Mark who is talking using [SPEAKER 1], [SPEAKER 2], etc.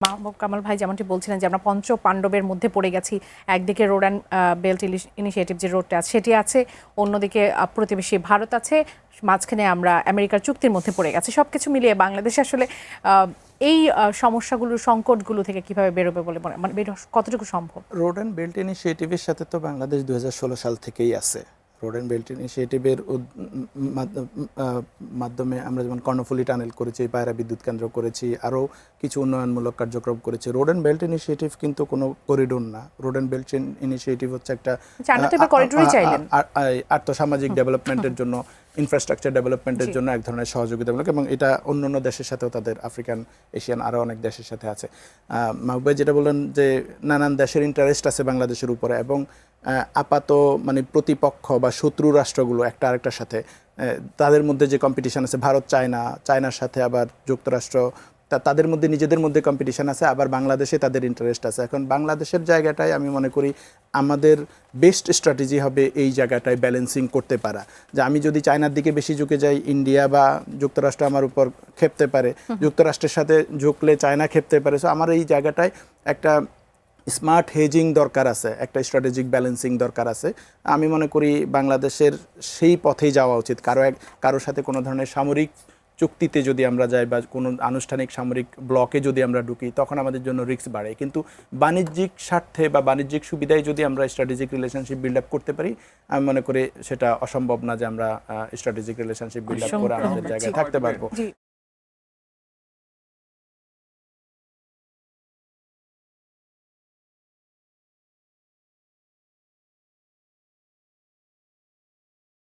[SPEAKER 1] মাহবুব কামাল ভাই যেমনটি বলছিলেন যে আমরা পঞ্চ পাণ্ডবের মধ্যে পড়ে গেছি। একদিকে রোড অ্যান্ড বেল্ট ইনিশিয়েটিভ যে রোডটা আছে সেটি আছে, অন্যদিকে প্রতিবেশী ভারত আছে, মাঝখানে আমরা আমেরিকার চুক্তির মধ্যে পড়ে গেছি। সবকিছু মিলিয়ে বাংলাদেশ আসলে এই সমস্যাগুলো, সংকটগুলো থেকে কিভাবে বেরোবে বলে মানে কতটুকু সম্ভব?
[SPEAKER 2] রোড অ্যান্ড বেল্ট ইনিশিয়েটিভের সাথে তো বাংলাদেশ 2016 সাল থেকেই আছে। রোড অ্যান্ড বেল্ট ইনিশিয়েটিভের মাধ্যমে আমরা যেমন কর্ণফুলী টানেল করেছি, পায়রা বিদ্যুৎ কেন্দ্র করেছি, আরও কিছু উন্নয়নমূলক কার্যক্রম করেছি। রোড অ্যান্ড বেল্ট ইনিশিয়েটিভ কিন্তু কোনো করিডোর না। রোড অ্যান্ড বেল্ট ইনিশিয়েটিভ হচ্ছে একটা আর্থসামাজিক ডেভেলপমেন্টের জন্য, ইনফ্রাস্ট্রাকচার ডেভেলপমেন্টের জন্য এক ধরনের সহযোগিতামূলক, এবং এটা অন্যান্য দেশের সাথেও, তাদের আফ্রিকান, এশিয়ান আরও অনেক দেশের সাথে আছে। মাহবুব ভাই যেটা বললেন যে নানান দেশের ইন্টারেস্ট আছে বাংলাদেশের উপরে, এবং আপাত মানে প্রতিপক্ষ বা শত্রু রাষ্ট্রগুলো একটা আরেকটার সাথে তাদের মধ্যে যে কম্পিটিশন আছে, ভারত চায়নার সাথে আবার যুক্তরাষ্ট্র, তাদের মধ্যে নিজেদের মধ্যে কম্পিটিশন আছে, আবার বাংলাদেশে তাদের ইন্টারেস্ট আছে। এখন বাংলাদেশের জায়গাটায় আমি মনে করি আমাদের বেস্ট স্ট্র্যাটেজি হবে এই জায়গাটায় ব্যালেন্সিং করতে পারা। যে আমি যদি চায়নার দিকে বেশি ঝুঁকে যাই, ইন্ডিয়া বা যুক্তরাষ্ট্র আমার উপর খেপতে পারে, যুক্তরাষ্ট্রের সাথে ঝুঁকলে চায়না খেপতে পারে। সো আমার এই জায়গাটায় একটা স্মার্ট হেজিং দরকার আছে, একটা স্ট্র্যাটেজিক ব্যালেন্সিং দরকার আছে। আমি মনে করি বাংলাদেশের সেই পথেই যাওয়া উচিত। কারোর সাথে কোনো ধরনের সামরিক চুক্তিতে যদি আমরা যাই বা কোনো আনুষ্ঠানিক সামরিক ব্লকে যদি আমরা ঢুকি, তখন আমাদের জন্য রিস্ক বাড়ে। কিন্তু বাণিজ্যিক স্বার্থে বা বাণিজ্যিক সুবিধায় যদি আমরা স্ট্র্যাটেজিক রিলেশনশিপ বিল্ড আপ করতে পারি, আমি মনে করি সেটা অসম্ভব না যে আমরা স্ট্র্যাটেজিক রিলেশনশিপ বিল্ড আপ করে আমাদের জায়গায় থাকতে পারবো।